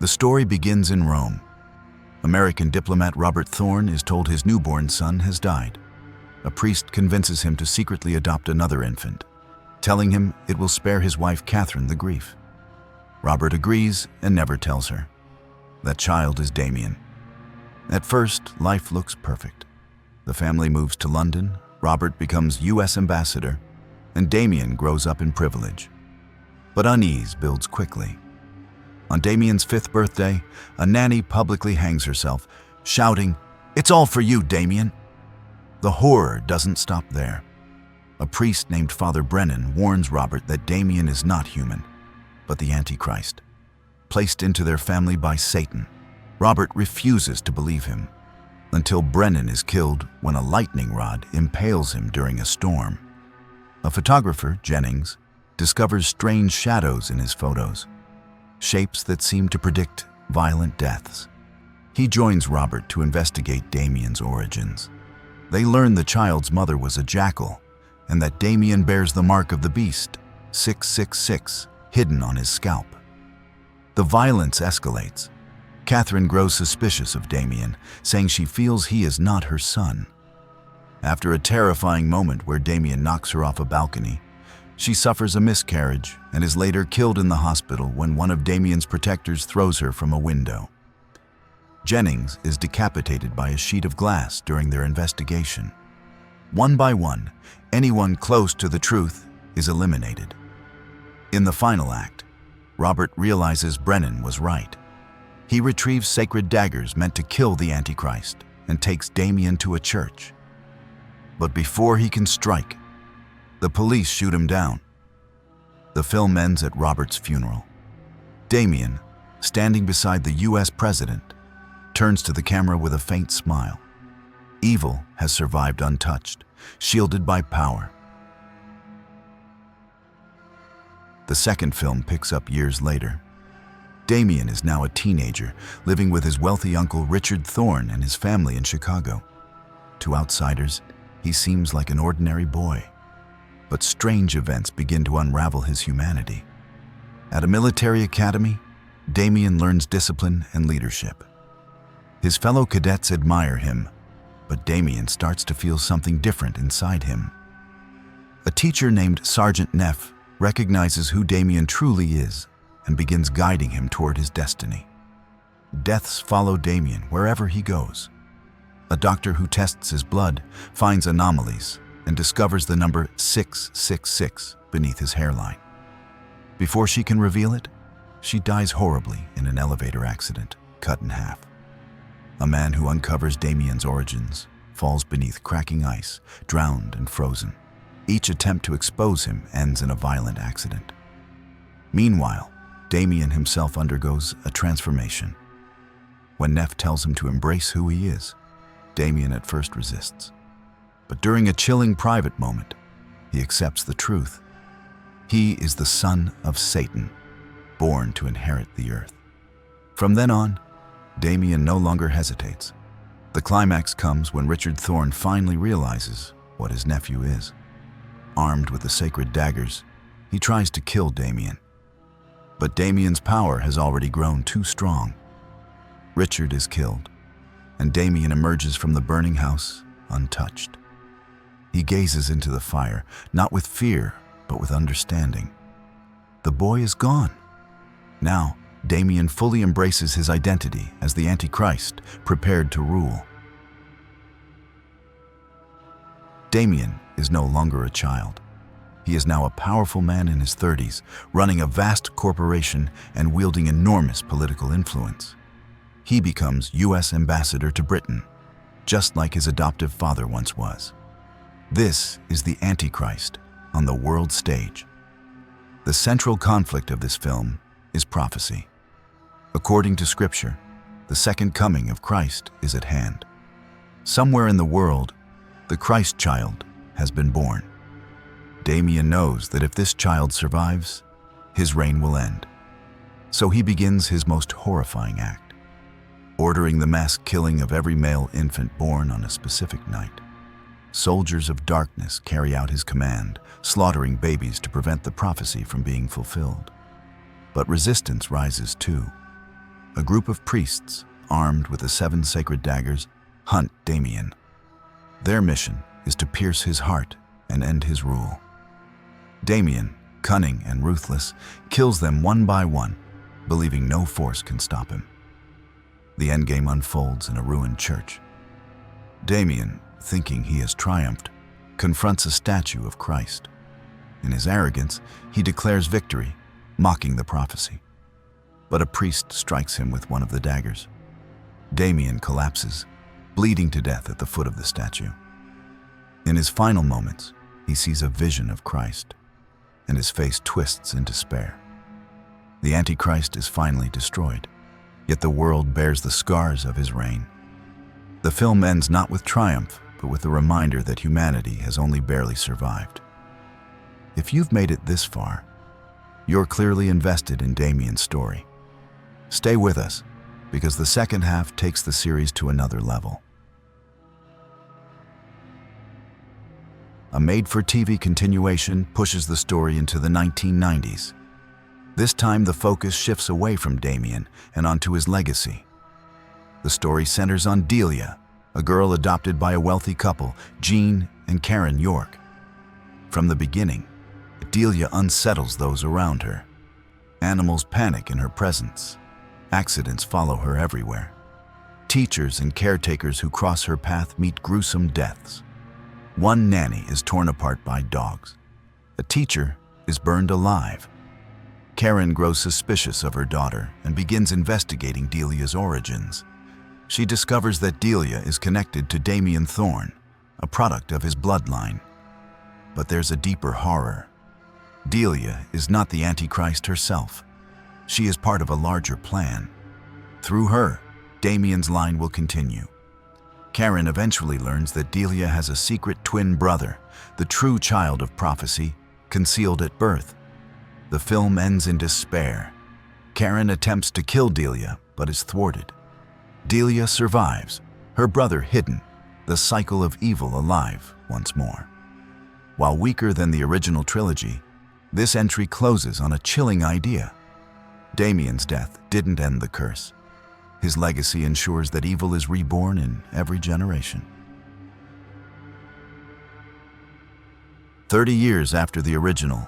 The story begins in Rome. American diplomat Robert Thorne is told his newborn son has died. A priest convinces him to secretly adopt another infant, telling him it will spare his wife Catherine the grief. Robert agrees and never tells her. That child is Damien. At first, life looks perfect. The family moves to London, Robert becomes U.S. ambassador, and Damien grows up in privilege. But unease builds quickly. On Damien's 5th birthday, a nanny publicly hangs herself, shouting, "It's all for you, Damien!" The horror doesn't stop there. A priest named Father Brennan warns Robert that Damien is not human, but the Antichrist, placed into their family by Satan. Robert refuses to believe him, until Brennan is killed when a lightning rod impales him during a storm. A photographer, Jennings, discovers strange shadows in his photos, shapes that seem to predict violent deaths. He joins Robert to investigate Damien's origins. They learn the child's mother was a jackal, and that Damien bears the mark of the beast, 666, hidden on his scalp. The violence escalates. Catherine grows suspicious of Damien, saying she feels he is not her son. After a terrifying moment where Damien knocks her off a balcony, she suffers a miscarriage and is later killed in the hospital when one of Damien's protectors throws her from a window. Jennings is decapitated by a sheet of glass during their investigation. One by one, anyone close to the truth is eliminated. In the final act, Robert realizes Brennan was right. He retrieves sacred daggers meant to kill the Antichrist and takes Damien to a church. But before he can strike, the police shoot him down. The film ends at Robert's funeral. Damien, standing beside the U.S. president, turns to the camera with a faint smile. Evil has survived untouched, shielded by power. The second film picks up years later. Damien is now a teenager, living with his wealthy uncle Richard Thorne and his family in Chicago. To outsiders, he seems like an ordinary boy. But strange events begin to unravel his humanity. At a military academy, Damien learns discipline and leadership. His fellow cadets admire him, but Damien starts to feel something different inside him. A teacher named Sergeant Neff recognizes who Damien truly is and begins guiding him toward his destiny. Deaths follow Damien wherever he goes. A doctor who tests his blood finds anomalies and discovers the number 666 beneath his hairline. Before she can reveal it, she dies horribly in an elevator accident, cut in half. A man who uncovers Damien's origins falls beneath cracking ice, drowned and frozen. Each attempt to expose him ends in a violent accident. Meanwhile, Damien himself undergoes a transformation. When Neff tells him to embrace who he is, Damien at first resists. But during a chilling private moment, he accepts the truth. He is the son of Satan, born to inherit the earth. From then on, Damien no longer hesitates. The climax comes when Richard Thorne finally realizes what his nephew is. Armed with the sacred daggers, he tries to kill Damien. But Damien's power has already grown too strong. Richard is killed, and Damien emerges from the burning house untouched. He gazes into the fire, not with fear, but with understanding. The boy is gone. Now, Damien fully embraces his identity as the Antichrist, prepared to rule. Damien is no longer a child. He is now a powerful man in his 30s, running a vast corporation and wielding enormous political influence. He becomes U.S. ambassador to Britain, just like his adoptive father once was. This is the Antichrist on the world stage. The central conflict of this film is prophecy. According to Scripture, the second coming of Christ is at hand. Somewhere in the world, the Christ child has been born. Damien knows that if this child survives, his reign will end. So he begins his most horrifying act, ordering the mass killing of every male infant born on a specific night. Soldiers of darkness carry out his command, slaughtering babies to prevent the prophecy from being fulfilled. But resistance rises too. a group of priests, armed with the 7 sacred daggers, hunt Damien. Their mission is to pierce his heart and end his rule. Damien, cunning and ruthless, kills them one by one, believing no force can stop him. The endgame unfolds in a ruined church. Damien, thinking he has triumphed, confronts a statue of Christ. In his arrogance, he declares victory, mocking the prophecy. But a priest strikes him with one of the daggers. Damien collapses, bleeding to death at the foot of the statue. In his final moments, he sees a vision of Christ, and his face twists in despair. The Antichrist is finally destroyed, yet the world bears the scars of his reign. The film ends not with triumph, but with the reminder that humanity has only barely survived. If you've made it this far, you're clearly invested in Damien's story. Stay with us, because the second half takes the series to another level. A made-for-TV continuation pushes the story into the 1990s. This time the focus shifts away from Damien and onto his legacy. The story centers on Delia, a girl adopted by a wealthy couple, Jean and Karen York. From the beginning, Delia unsettles those around her. Animals panic in her presence. Accidents follow her everywhere. Teachers and caretakers who cross her path meet gruesome deaths. One nanny is torn apart by dogs. A teacher is burned alive. Karen grows suspicious of her daughter and begins investigating Delia's origins. She discovers that Delia is connected to Damien Thorn, a product of his bloodline. But there's a deeper horror. Delia is not the Antichrist herself. She is part of a larger plan. Through her, Damien's line will continue. Karen eventually learns that Delia has a secret twin brother, the true child of prophecy, concealed at birth. The film ends in despair. Karen attempts to kill Delia, but is thwarted. Delia survives, her brother hidden, the cycle of evil alive once more. While weaker than the original trilogy, this entry closes on a chilling idea. Damien's death didn't end the curse. His legacy ensures that evil is reborn in every generation. 30 years after the original,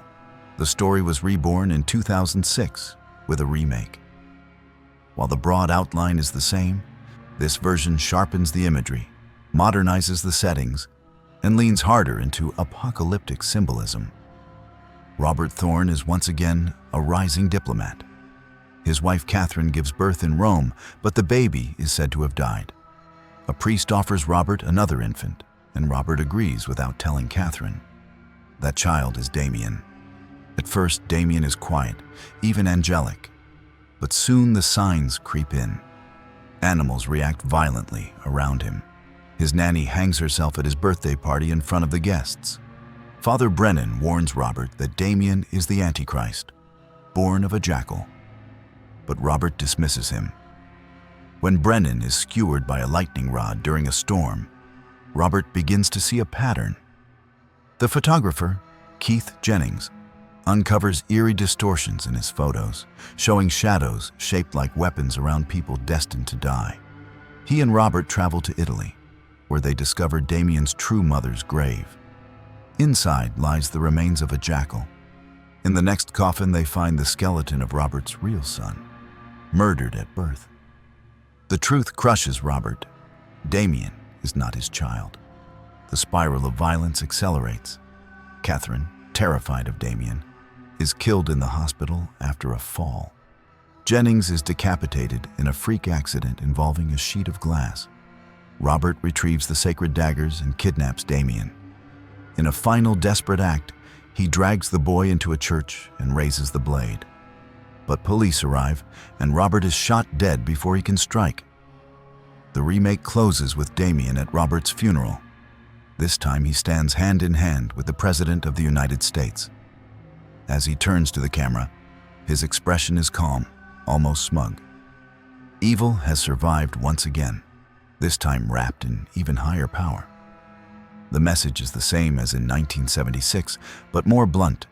the story was reborn in 2006 with a remake. While the broad outline is the same, this version sharpens the imagery, modernizes the settings, and leans harder into apocalyptic symbolism. Robert Thorne is once again a rising diplomat. His wife Catherine gives birth in Rome, but the baby is said to have died. A priest offers Robert another infant, and Robert agrees without telling Catherine. That child is Damien. At first, Damien is quiet, even angelic. But soon the signs creep in. Animals react violently around him. His nanny hangs herself at his birthday party in front of the guests. Father Brennan warns Robert that Damien is the Antichrist, born of a jackal. But Robert dismisses him. When Brennan is skewered by a lightning rod during a storm, Robert begins to see a pattern. The photographer, Keith Jennings, uncovers eerie distortions in his photos, showing shadows shaped like weapons around people destined to die. He and Robert travel to Italy, where they discover Damien's true mother's grave. Inside lies the remains of a jackal. In the next coffin, they find the skeleton of Robert's real son, murdered at birth. The truth crushes Robert. Damien is not his child. The spiral of violence accelerates. Catherine, terrified of Damien, is killed in the hospital after a fall. Jennings is decapitated in a freak accident involving a sheet of glass. Robert retrieves the sacred daggers and kidnaps Damien. In a final desperate act, he drags the boy into a church and raises the blade. But police arrive, and Robert is shot dead before he can strike. The remake closes with Damien at Robert's funeral. This time he stands hand in hand with the President of the United States. As he turns to the camera, his expression is calm, almost smug. Evil has survived once again, this time wrapped in even higher power. The message is the same as in 1976, but more blunt.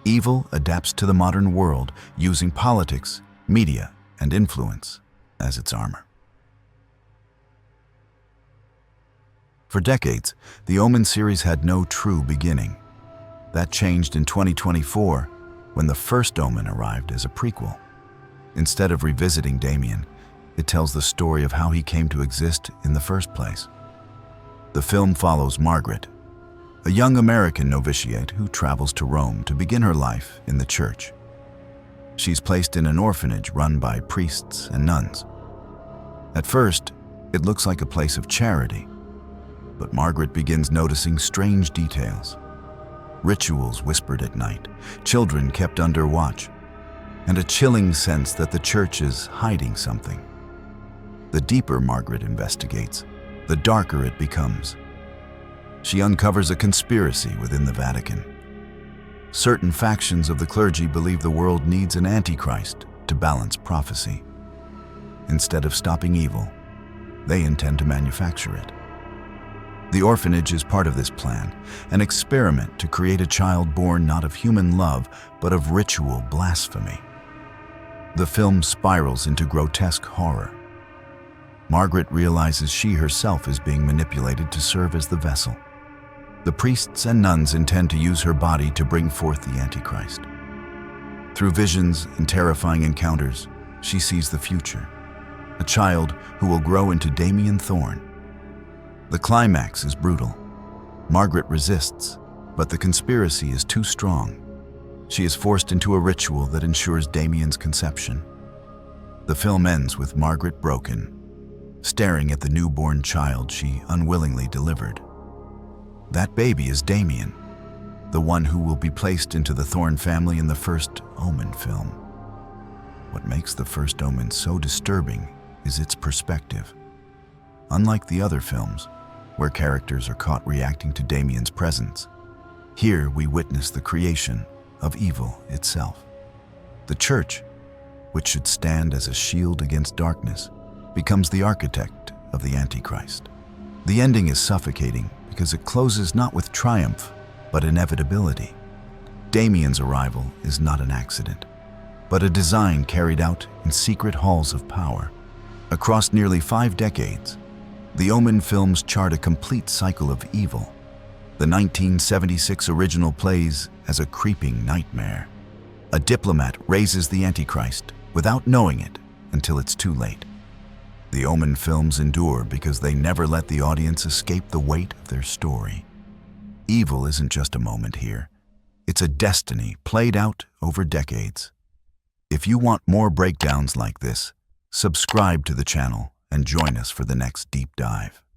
Evil adapts to the modern world using politics, media, and influence. as its armor. For decades, the Omen series had no true beginning. That changed in 2024 when the First Omen arrived as a prequel. Instead of revisiting Damien, it tells the story of how he came to exist in the first place. The film follows Margaret, a young American novitiate who travels to Rome to begin her life in the church. She's placed in an orphanage run by priests and nuns. At first, it looks like a place of charity, but Margaret begins noticing strange details. Rituals whispered at night, children kept under watch, and a chilling sense that the church is hiding something. The deeper Margaret investigates, the darker it becomes. She uncovers a conspiracy within the Vatican. Certain factions of the clergy believe the world needs an Antichrist to balance prophecy. Instead of stopping evil, they intend to manufacture it. The orphanage is part of this plan, an experiment to create a child born not of human love, but of ritual blasphemy. The film spirals into grotesque horror. Margaret realizes she herself is being manipulated to serve as the vessel. The priests and nuns intend to use her body to bring forth the Antichrist. Through visions and terrifying encounters, she sees the future, a child who will grow into Damien Thorn. The climax is brutal. Margaret resists, but the conspiracy is too strong. She is forced into a ritual that ensures Damien's conception. The film ends with Margaret broken, staring at the newborn child she unwillingly delivered. That baby is Damien, the one who will be placed into the Thorn family in the First Omen film. What makes the First Omen so disturbing is its perspective. Unlike the other films, where characters are caught reacting to Damien's presence, here we witness the creation of evil itself. The church, which should stand as a shield against darkness, becomes the architect of the Antichrist. The ending is suffocating because it closes not with triumph, but inevitability. Damien's arrival is not an accident, but a design carried out in secret halls of power. Across nearly 5 decades, the Omen films chart a complete cycle of evil. The 1976 original plays as a creeping nightmare. A diplomat raises the Antichrist without knowing it until it's too late. The Omen films endure because they never let the audience escape the weight of their story. Evil isn't just a moment here. It's a destiny played out over decades. If you want more breakdowns like this, subscribe to the channel and join us for the next deep dive.